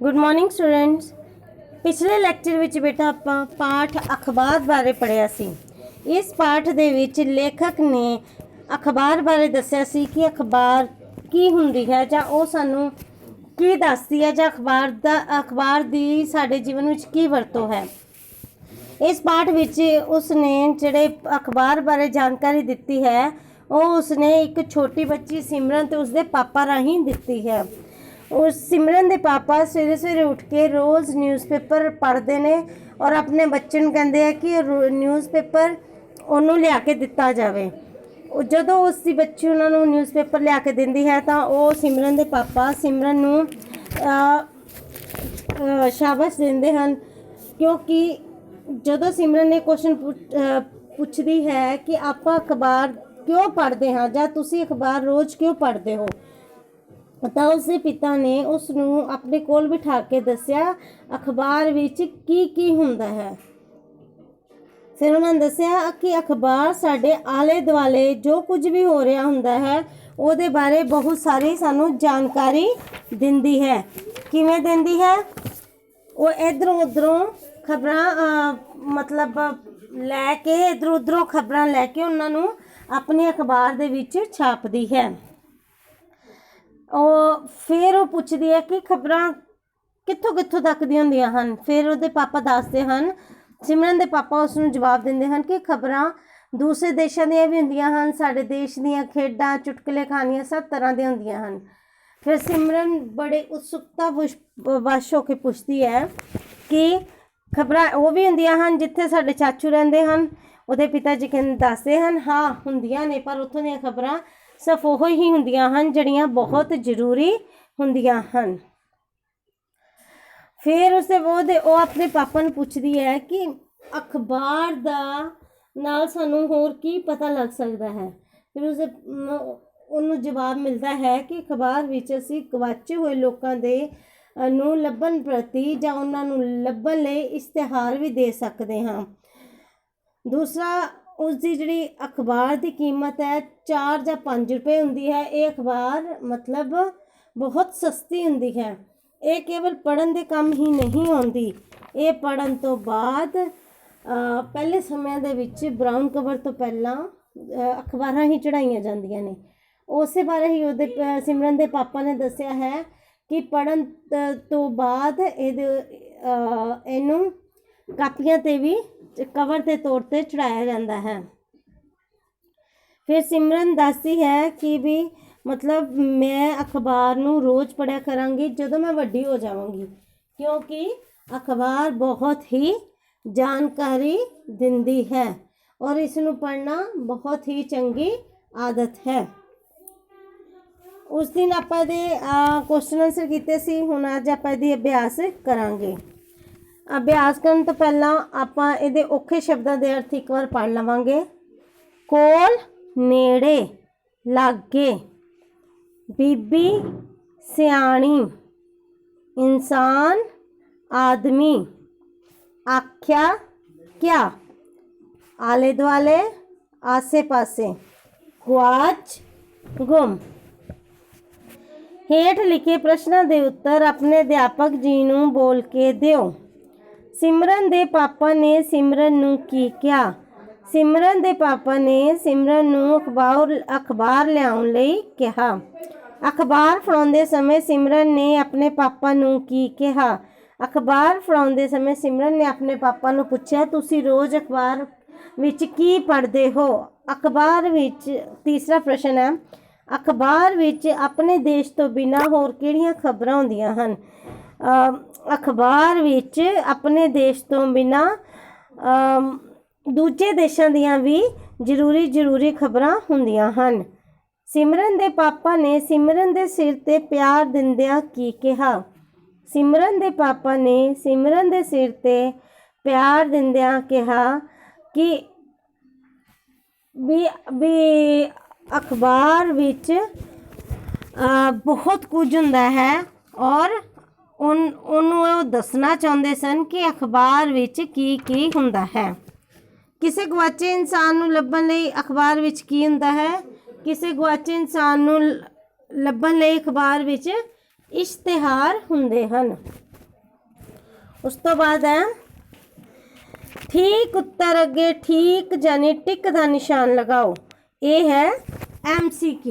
Good morning students. पिछले lecture विच बेटा आपां पाठ अखबार बारे पढ़िया सी। इस पाठ दे विच लेखक ने अखबार बारे दस्सिया सी कि अखबार की हुंदी है जां ओह सानू की दसदी है जां अखबार दी साडे जीवन विच की वरतों है। इस पाठ विच उसने जिहड़े अखबार बारे जानकारी दित्ती है ਉਹ ਉਸਨੇ एक छोटी बच्ची सिमरन ते उसदे पापा राही दित्ती है। उस सिमरन दे पापा सवेरे सवेरे उठ के रोज़ न्यूज़पेपर पढ़ते हैं और अपने बच्चे नूं कहंदे हैं कि न्यूज़पेपर उन्होंने लिया के दिता जाए। जदों उसकी बच्ची उन्होंने न्यूज़पेपर लिया के दिंदी है तो वह सिमरन दे पापा सिमरन नूं शाबाश देंदे हैं, क्योंकि जदों सिमरन ने क्वेश्चन पुछदी है कि आप अखबार क्यों पढ़ते हाँ जां तुसी अखबार रोज़ क्यों पढ़ते हो, तो उसके पिता ने उसनू अपने कोल बिठा के दस्या अखबार विच की हुंदा है। फिर उन्होंने दस्या कि अखबार साडे आले दुआले जो कुछ भी हो रहा हुंदा है उहदे बारे बहुत सारी सानू जानकारी दिंदी है। किवें दिंदी है? वो इधरों उधरों खबरां मतलब लैके इधरों उधरों खबरां लैके उन्होंने अपने अखबार दे विच छापदी है। और फिर वो पुछदी है कि खबरां कित्थों कित्थों तक दी हुंदियां हन। फिर उहदे पापा दसदे हन, सिमरन दे पापा उसनूं जवाब दिंदे हन कि खबरां दूसरे देशां दियां भी हुंदियां हन, साडे देश दियां खेडां चुटकुले कहानियां सब तरह दी हुंदियां हन। फिर सिमरन बड़े उत्सुकता वश होके पुछदी है कि खबरां वो भी हुंदियां हन जिथे साडे चाचू रहिंदे हन। उहदे पिता जी कहंदे दसदे हन हाँ हुंदियां ने, पर उत्थों दियां खबरां सिर्फ वो ही हुंदियां हन जड़ियां बहुत जरूरी हुंदियां हन। फिर उसदे वो अपने पापा नूं पुछदी है कि अखबार दा नाल सानू होर की पता लग सकदा है। फिर उन्होंने जवाब मिलता है कि अखबार विच असीं गवाचे हुए लोगों दे नूं लभण प्रति जां उन्हां नूं लभण लई इश्तिहार भी दे सकते हाँ। दूसरा उसकी जिहड़ी अखबार की कीमत है 4 या 5 रुपए हुंदी है। ये अखबार मतलब बहुत सस्ती हुंदी है। ये केवल पढ़न के काम ही नहीं आती, ये पढ़न तो बाद पहले समय दे विच ब्राउन कवर तो पहला अखबारां ही चढ़ाइयां जांदियां ने। उस बारे ही उहदे सिमरन दे पापा ने दस्सिया है कि पढ़न तो बाद इहनूं कापियां ते भी कवर के तौर पर चढ़ाया जाता है। फिर सिमरन दसदी है कि भी मतलब मैं अखबार नूं रोज़ पढ़िया करांगी जदों मैं वड्डी हो जावांगी, क्योंकि अखबार बहुत ही जानकारी दिंदी है और इसनूं पढ़ना बहुत ही चंगी आदत है। उस दिन आपां दे क्वेश्चन आंसर कीते सी, हुण अज आपां इहदी अभ्यास करांगे। अभ्यास करन तो पहला आपां इहदे औखे शब्दां दे अर्थ एक बार पढ़ लवांगे। कोल, नेड़े, लागे, बीबी, सियाणी, इंसान, आदमी, आख्या, क्या, आले दुआले, आसे पासे, गुआच, गुम। हेठ लिखे प्रश्नों के उत्तर अपने अध्यापक जी नूं बोल के दिओ। सिमरन दे पापा ने सिमरन नूं की कहा? सिमरन दे पापा ने सिमरन नूं अखबार लियाउण लई कहा। अखबार फड़ाउंदे समय सिमरन ने अपने पापा नूं की कहा? अखबार फड़ाउंदे समय सिमरन ने अपने पापा नूं पुछया तुसीं रोज़ अखबार विच की पढ़दे हो? अखबार विच तीसरा प्रश्न है, अखबार विच अपने देश तो बिना होर किहड़ियां खबरां हुंदियां हन? अखबार विच अपने देश तो बिना दूजे देशां दियां भी जरूरी खबरां हुंदियां हन। सिमरन दे पापा ने सिमरन दे सिर ते प्यार दिंदियां की कहा? सिमरन दे पापा ने सिमरन दे सिर ते प्यार दिंदियां कहा कि भी अखबार विच बहुत कुछ हुंदा है और उन्होंने दसना चाहते सन कि अखबार विच की हुंदा है। किसी गवाचे इंसान नूं लभण लई अखबार विच की हुंदा है? किसी गवाचे इंसान नूं लभण लई अखबार विच इश्तिहार हुंदे हन। उस तो बाद है ठीक उत्तर अगे ठीक यानी टिक का निशान लगाओ। ये है MCQ।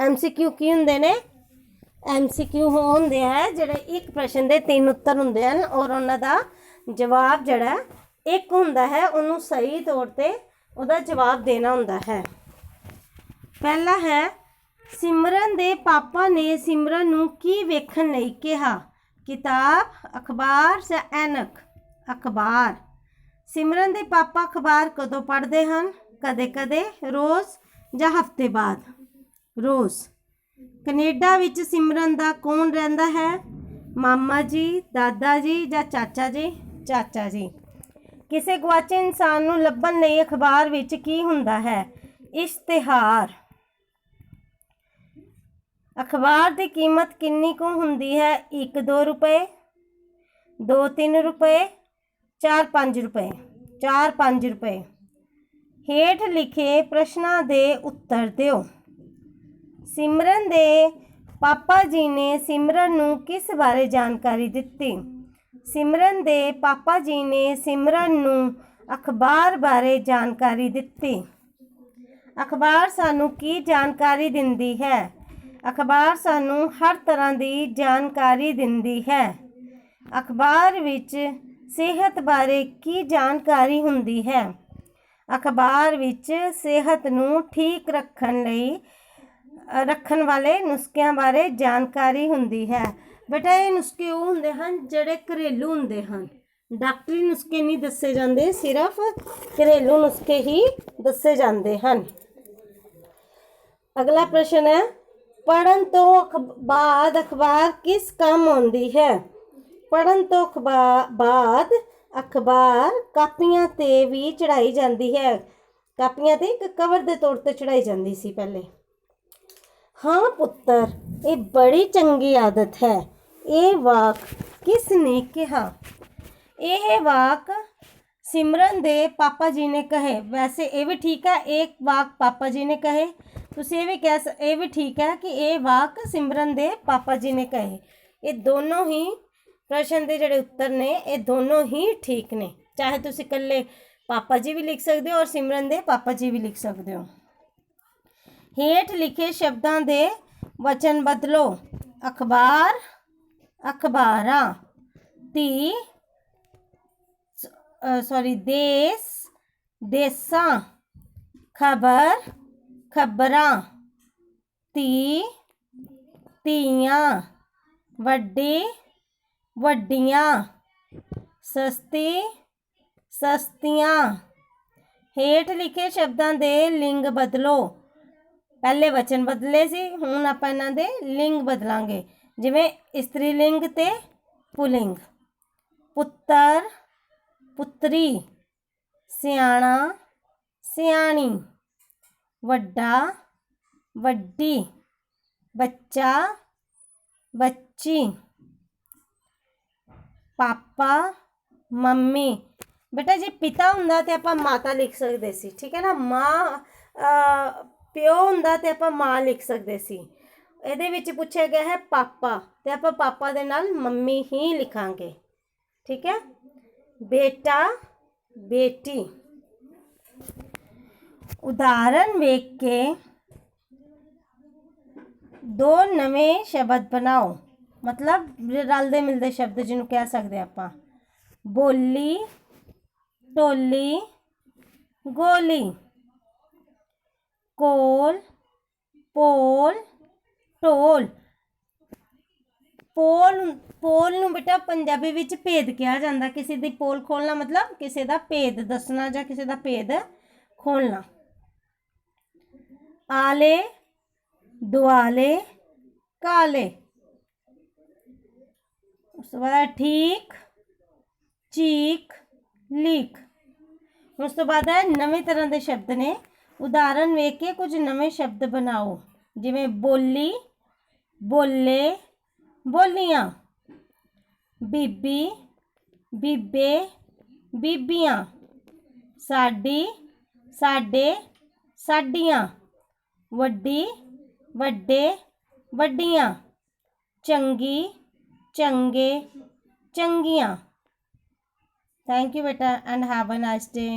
MCQ की होंगे ने? MCQ होंगे है जोड़े एक प्रश्न के 3 उत्तर होंगे हैं और उन्होंने जवाब जड़ा एक होंदा है, उन्होंने सही तौर पर उसका जवाब देना होंदा है। पहला है सिमरन दे पापा ने सिमरन नूं की वेखण लई कहा? किताब, अखबार या ऐनक? अखबार। सिमरन दे पापा अखबार कदों पढ़ते हैं? कदे कदे, रोज़ या हफ्ते बाद? रोज़। कनेडा विच सिमरन दा कौन रहिंदा है? मामा जी, दादा जी या चाचा जी? चाचा जी। किसी गवाचे इंसान नूं लभण लई अखबार विच की हुंदा है? इश्तिहार। अखबार की कीमत कितनी को हुंदी है? 1-2 रुपए, 2-3 रुपए, 4-5 रुपए? 4-5 रुपए। हेठ लिखे प्रश्नों के उत्तर दो। सिमरन दे पापा जी ने सिमरन नूं किस बारे जानकारी दिती? सिमरन दे पापा जी ने सिमरन नूं अखबार बारे जानकारी दिती। अखबार सानू की जानकारी दिंदी है? अखबार सानू हर तरह की जानकारी दिंदी है। अखबार विच सेहत बारे की जानकारी हुंदी है? अखबार विच सेहत नूं ठीक रखण वाले नुस्खियां बारे जानकारी हुंदी है। बेटा ये नुस्खे वो हुंदे हन जिहड़े घरेलू हुंदे हन, डॉक्टरी नुस्खे नहीं दसे जाते, सिर्फ घरेलू नुस्खे ही दसे जाते हैं। अगला प्रश्न है पढ़न तो बाद अखबार किस काम आती है? पढ़न तो बाद अखबार कापियां ते भी चढ़ाई जाती है। कापियां ते एक कवर के तौर पर चढ़ाई जाती सी पहले। हाँ पुत्र, ये बड़ी चंगी आदत है। ये वाक किसने कहा? यह वाक सिमरन दे पापा जी ने कहे। वैसे ये भी ठीक है, एक वाक पापा जी ने कहे। तुसीं ये भी ठीक है कि ये वाक सिमरन दे पापा जी ने कहे। ये दोनों ही प्रश्न के जोड़े उत्तर ने ये दोनों ही ठीक ने। चाहे तुसीं कल्ले पापा जी भी लिख सकते हो और सिमरन दे पापा जी भी लिख सकते हो। हेठ लिखे शब्दों के वचन बदलो। अखबार, अखबारां। देश, देसां। खबर, खबरां। धीआं। वड्डी, वड्डियां। सस्ती, सस्तियां। हेठ लिखे शब्दों के लिंग बदलो। पहले वचन बदले सी, हुण आपां इन्हां दे लिंग बदलांगे। जिवें स्त्रीलिंग ते पुलिंग। पुत्तर, पुत्री। सियाणा, सियाणी। वड्डा, वड्डी। बच्चा, बच्ची। पापा, मम्मी। बेटा जी पिता हुंदा ते आपां माता लिख सकते सी, ठीक है ना। माँ प्यो हुंदा ते आपां माँ लिख सकते सी। ਇਹਦੇ ਵਿੱਚ ਪੁੱਛਿਆ ਗਿਆ ਹੈ ਪਾਪਾ ਤੇ ਆਪਾਂ ਪਾਪਾ ਦੇ ਨਾਲ ਮੰਮੀ ਹੀ ਲਿਖਾਂਗੇ, ਠੀਕ ਹੈ। बेटा, बेटी। उदाहरण वेख के दो नवे शब्द बनाओ। मतलब रलते मिलते शब्द जिन्होंने कह सकते आपां। बोली, ढोली, गोली। कोल, पोल, ढोल। पोल नूं बेटा पंजाबी विच भेद कहा जाता। किसी दी पोल खोलना मतलब किसी दा भेद दसना या किसी दा भेद खोलना। आले, दुआले, काले। उस बाद ठीक, चीक, लीक। उस तो बाद है नवे तरह के शब्द ने। उदाहरण वेख के कुछ नवे शब्द बनाओ। जिवें बोली, बोले, बोलियां। बीबी, बीबे, बीबियां। साडी, साडे, साडियां। वड्डी, वड्डे, वड्डियां। चंगी, चंगे, ਚੰਗੀਆਂ। ਥੈਂਕ ਯੂ ਬੇਟਾ and have a nice day.